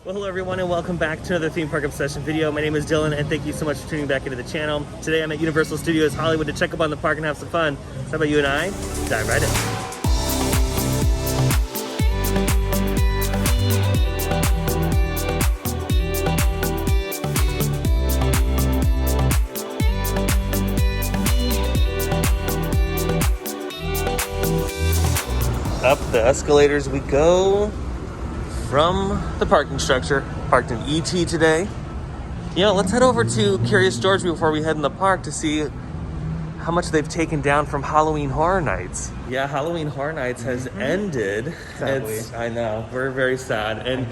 Well, hello everyone and welcome back to another Theme Park Obsession video. My name is Dylan and thank you so much for tuning back into the channel. Today I'm at Universal Studios Hollywood to check up on the park and have some fun. So how about you and I dive right in. Up the escalators we go from the parking structure. Parked in ET today. You know, let's head over to Curious George before we head in the park to see how much they've taken down from Halloween Horror Nights. Yeah, Halloween Horror Nights has ended. Sadly. I know, we're very sad. And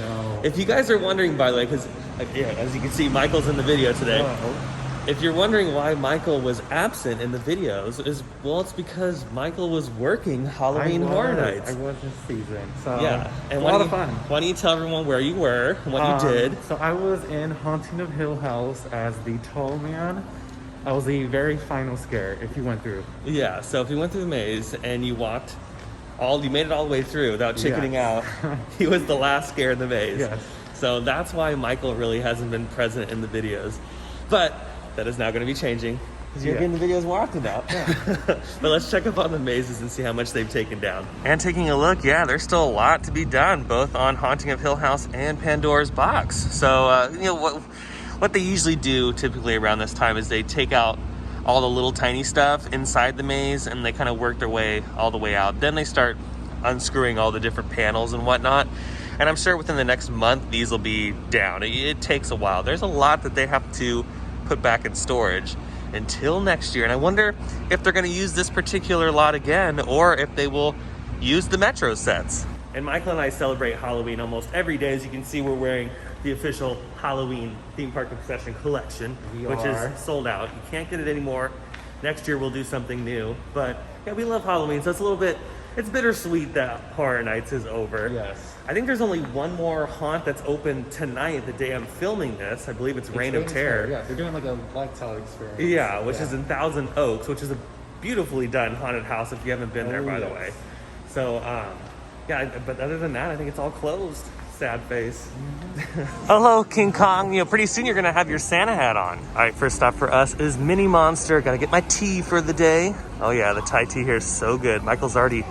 if you guys are wondering, by the way, because as you can see, Michael's in the video today. Oh. If you're wondering why Michael was absent in the videos, it's because Michael was working Halloween Horror Nights. I was this season, so yeah, and a lot of fun. Why don't you tell everyone where you were and what you did? So I was in Haunting of Hill House as the Tall Man. I was the very final scare. If you went through. Yeah, so if you went through the maze and you made it all the way through without chickening out. He was the last scare in the maze. Yes. So that's why Michael really hasn't been present in the videos, but that is now going to be changing because you're getting the videos more often now. Yeah. But let's check up on the mazes and see how much they've taken down. And taking a look, yeah, there's still a lot to be done, both on Haunting of Hill House and Pandora's Box. So, you know, what they usually do typically around this time is they take out all the little tiny stuff inside the maze and they kind of work their way all the way out. Then they start unscrewing all the different panels and whatnot. And I'm sure within the next month, these will be down. It takes a while. There's a lot that they have to put back in storage until next year, and I wonder if they're going to use this particular lot again or if they will use the Metro sets. And Michael and I celebrate Halloween almost every day. As you can see, we're wearing the official Halloween Theme Park Obsession collection, which is sold out. You can't get it anymore. Next year we'll do something new, but yeah, we love Halloween, so it's bittersweet that Horror Nights is over. Yes. I think there's only one more haunt that's open tonight, the day I'm filming this. I believe it's Reign of Terror. Yeah, they're doing like a lifestyle experience. Yeah, which is in Thousand Oaks, which is a beautifully done haunted house if you haven't been there, by the way. So, yeah, but other than that, I think it's all closed. Sad face. Hello, King Kong. You know, pretty soon you're gonna have your Santa hat on. All right, first stop for us is Mini Monster. Gotta get my tea for the day. Oh yeah, the Thai tea here is so good. Michael's already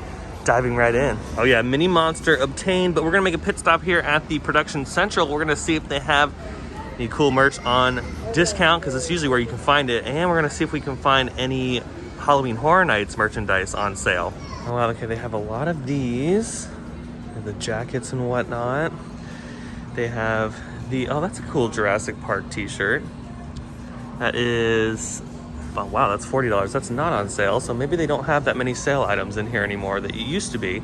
diving right in. Oh yeah, Mini Monster obtained, but we're gonna make a pit stop here at the Production Central. We're gonna see if they have any cool merch on discount, because it's usually where you can find it, and we're gonna see if we can find any Halloween Horror Nights merchandise on sale. Oh wow, okay, they have a lot of these. The jackets and whatnot. They have oh, that's a cool Jurassic Park t-shirt. That is, oh wow, that's $40. That's not on sale, so maybe they don't have that many sale items in here anymore that it used to be.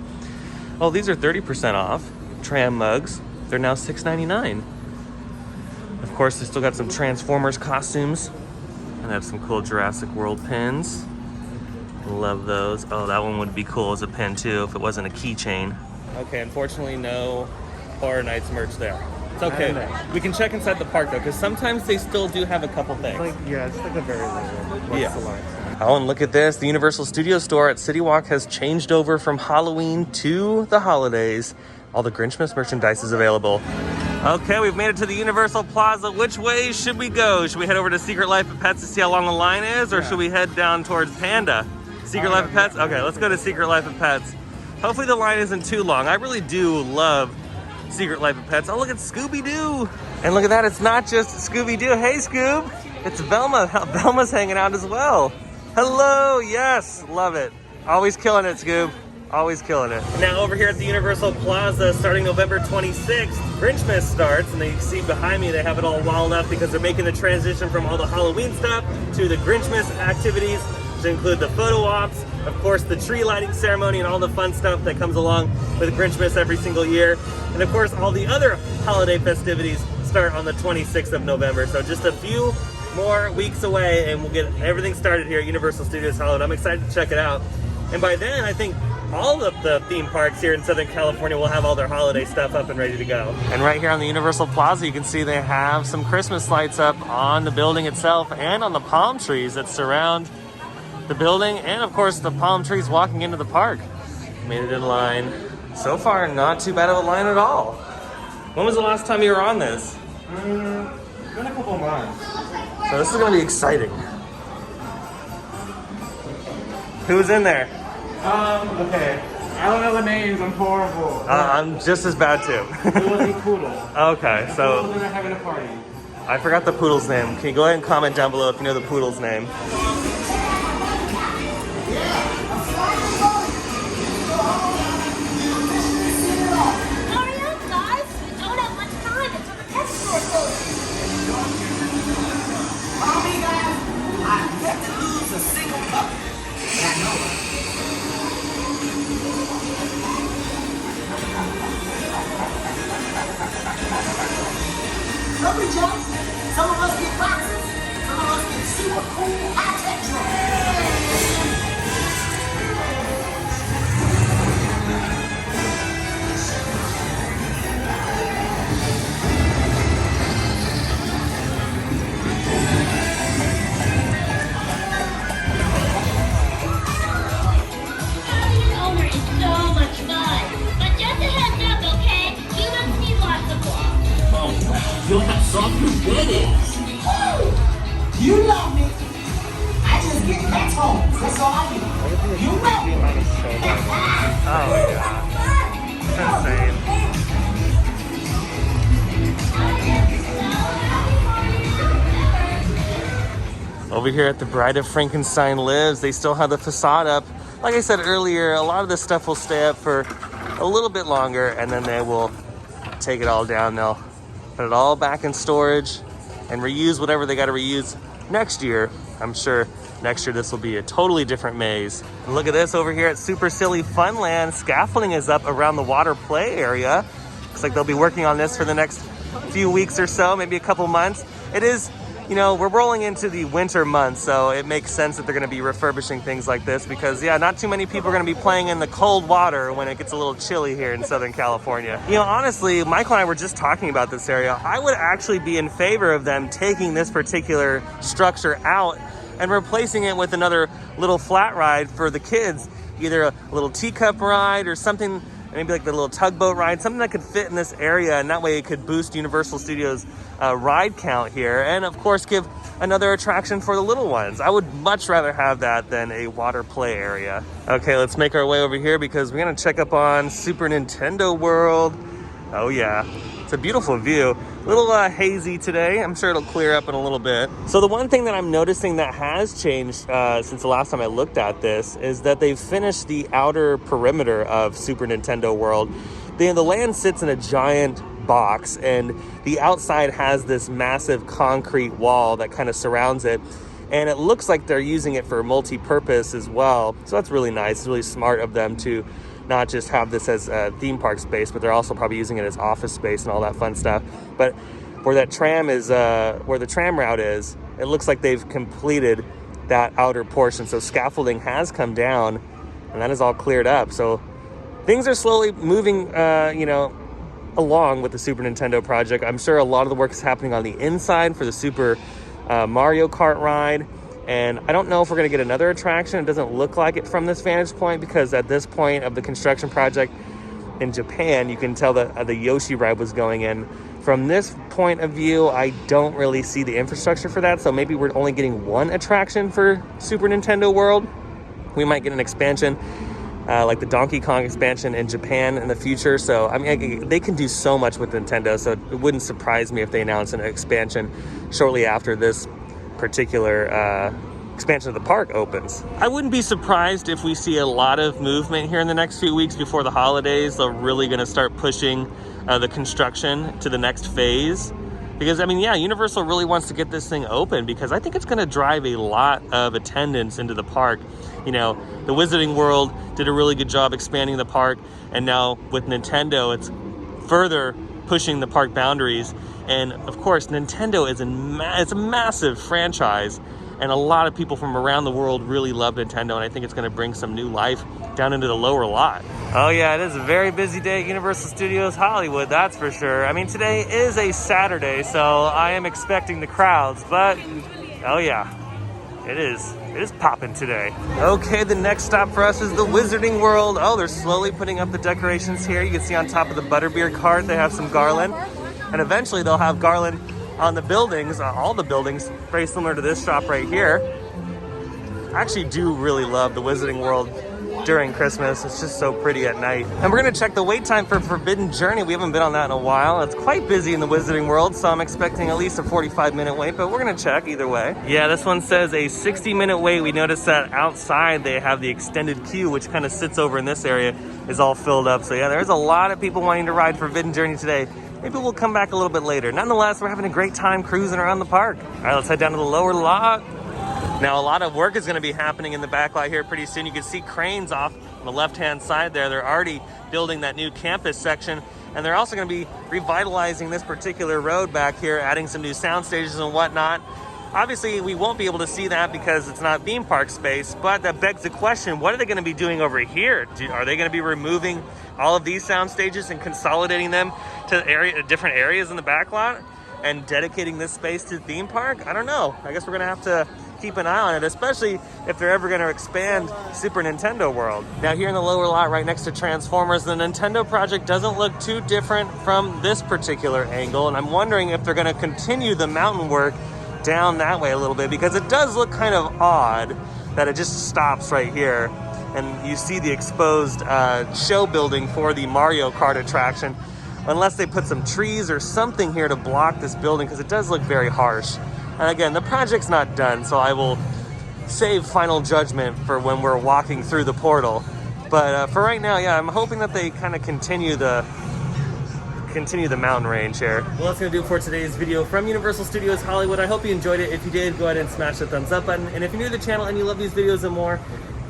Oh, these are 30% off. Tram mugs, they're now $6.99. Of course, they still got some Transformers costumes, and they have some cool Jurassic World pins. Love those. Oh, that one would be cool as a pin too if it wasn't a keychain. Okay, unfortunately no Horror Nights merch there. It's okay. We can check inside the park though, because sometimes they still do have a couple things. It's like a very limited selection. Oh, and look at this. The Universal Studio Store at City Walk has changed over from Halloween to the holidays. All the Grinchmas merchandise is available. Okay, we've made it to the Universal Plaza. Which way should we go? Should we head over to Secret Life of Pets to see how long the line is, or should we head down towards Panda? Secret Life of Pets? Okay, let's go to Secret Life of Pets. Hopefully the line isn't too long. I really do love Secret Life of Pets. Oh, look at Scooby-Doo. And look at that, it's not just Scooby-Doo. Hey, Scoob. It's Velma. Velma's hanging out as well. Hello, yes, love it. Always killing it, Scoob. Always killing it. Now over here at the Universal Plaza, starting November 26th, Grinchmas starts, and you see behind me they have it all walled up because they're making the transition from all the Halloween stuff to the Grinchmas activities, to include the photo ops, of course the tree lighting ceremony and all the fun stuff that comes along with Grinchmas every single year. And of course all the other holiday festivities start on the 26th of November. So just a few more weeks away and we'll get everything started here at Universal Studios Hollywood. I'm excited to check it out. And by then I think all of the theme parks here in Southern California will have all their holiday stuff up and ready to go. And right here on the Universal Plaza, you can see they have some Christmas lights up on the building itself and on the palm trees that surround the building, and of course the palm trees walking into the park. Made it in line. So far, not too bad of a line at all. When was the last time you were on this? Been a couple months. So this is gonna be exciting. Who's in there? Okay. I don't know the names. I'm horrible. I'm just as bad too. It was a poodle. Okay, Poodle so and they're having a party. I forgot the poodle's name. Can you go ahead and comment down below if you know the poodle's name? Hurry up, guys! We don't have much time until the pet store closes. Follow me, guys. I've yet to lose a single cup. And I know it. Hurry, Jones. Some of us get boxes. Some of us get super cool high-tech drinks. The owner is so much fun. But just a heads up, okay? You must need lots of walk. Oh, you'll have soft goodies. You love me. I just get back home. That's all I do. You know me. Oh yeah, it's insane. Over here at the Bride of Frankenstein Lives, they still have the facade up. Like I said earlier, a lot of this stuff will stay up for a little bit longer and then they will take it all down. They'll put it all back in storage and reuse whatever they got to reuse next year. I'm sure next year this will be a totally different maze. And look at this over here at Super Silly Funland. Scaffolding is up around the water play area. Looks like they'll be working on this for the next few weeks or so, maybe a couple months. It is, you know, we're rolling into the winter months, so it makes sense that they're going to be refurbishing things like this because, yeah, not too many people are going to be playing in the cold water when it gets a little chilly here in Southern California. You know, honestly, Michael and I were just talking about this area. I would actually be in favor of them taking this particular structure out and replacing it with another little flat ride for the kids, either a little teacup ride or something, maybe like the little tugboat ride, something that could fit in this area, and that way it could boost Universal Studios ride count here, and of course give another attraction for the little ones. I would much rather have that than a water play area. Okay, let's make our way over here because we're gonna check up on Super Nintendo World. Oh yeah, it's a beautiful view. A little hazy today. I'm sure it'll clear up in a little bit. So the one thing that I'm noticing that has changed since the last time I looked at this is that they've finished the outer perimeter of Super Nintendo World. The land sits in a giant box and the outside has this massive concrete wall that kind of surrounds it, and it looks like they're using it for multi-purpose as well. So that's really nice. It's really smart of them to not just have this as a theme park space, but they're also probably using it as office space and all that fun stuff. But where that tram is, where the tram route is, it looks like they've completed that outer portion. So scaffolding has come down and that is all cleared up. So things are slowly moving, you know, along with the Super Nintendo project. I'm sure a lot of the work is happening on the inside for the Super Mario Kart ride. And I don't know if we're gonna get another attraction. It doesn't look like it from this vantage point because at this point of the construction project in Japan, you can tell that the Yoshi ride was going in. From this point of view, I don't really see the infrastructure for that. So maybe we're only getting one attraction for Super Nintendo World. We might get an expansion like the Donkey Kong expansion in Japan in the future. So I mean, they can do so much with Nintendo, so it wouldn't surprise me if they announce an expansion shortly after this particular expansion of the park opens. I wouldn't be surprised if we see a lot of movement here in the next few weeks before the holidays. They're really going to start pushing the construction to the next phase. Because, I mean, yeah, Universal really wants to get this thing open because I think it's going to drive a lot of attendance into the park. You know, the Wizarding World did a really good job expanding the park, and now with Nintendo, it's further pushing the park boundaries. And of course, Nintendo is it's a massive franchise, and a lot of people from around the world really love Nintendo, and I think it's going to bring some new life down into the lower lot. Oh yeah, it is a very busy day at Universal Studios Hollywood, that's for sure. I mean, today is a Saturday, so I am expecting the crowds, but oh yeah, It is popping today. Okay, the next stop for us is the Wizarding World. Oh, they're slowly putting up the decorations here. You can see on top of the butterbeer cart, they have some garland. And eventually they'll have garland on the buildings, all the buildings, very similar to this shop right here. I actually do really love the Wizarding World during Christmas. It's just so pretty at night. And we're gonna check the wait time for Forbidden Journey. We haven't been on that in a while. It's quite busy in the Wizarding World, so I'm expecting at least a 45-minute wait, but we're gonna check either way. Yeah, this one says a 60-minute wait. We noticed that outside they have the extended queue, which kind of sits over in this area, is all filled up. So yeah, there's a lot of people wanting to ride Forbidden Journey today. Maybe we'll come back a little bit later. Nonetheless, we're having a great time cruising around the park. All right, let's head down to the lower lot. Now, a lot of work is going to be happening in the back lot here pretty soon. You can see cranes off on the left-hand side there. They're already building that new campus section, and they're also going to be revitalizing this particular road back here, adding some new sound stages and whatnot. Obviously, we won't be able to see that because it's not theme park space, but that begs the question, what are they going to be doing over here? Are they going to be removing all of these sound stages and consolidating them to different areas in the back lot and dedicating this space to theme park? I don't know. I guess we're going to have to keep an eye on it, especially if they're ever going to expand Super Nintendo World. Now here in the lower lot right next to Transformers, the Nintendo project doesn't look too different from this particular angle, and I'm wondering if they're going to continue the mountain work down that way a little bit, because it does look kind of odd that it just stops right here and you see the exposed show building for the Mario Kart attraction, unless they put some trees or something here to block this building, because it does look very harsh. And again, the project's not done, so I will save final judgment for when we're walking through the portal. But for right now, yeah, I'm hoping that they kind of continue the mountain range here. Well, that's gonna do it for today's video from Universal Studios Hollywood. I hope you enjoyed it. If you did, go ahead and smash the thumbs up button. And if you're new to the channel and you love these videos and more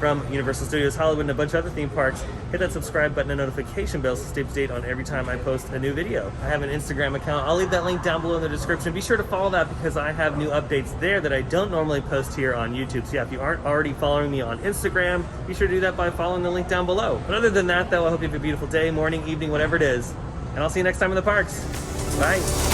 from Universal Studios Hollywood and a bunch of other theme parks, hit that subscribe button and notification bell to stay up to date on every time I post a new video. I have an Instagram account. I'll leave that link down below in the description. Be sure to follow that because I have new updates there that I don't normally post here on YouTube. So yeah, if you aren't already following me on Instagram, be sure to do that by following the link down below. But other than that, though, I hope you have a beautiful day, morning, evening, whatever it is. And I'll see you next time in the parks. Bye.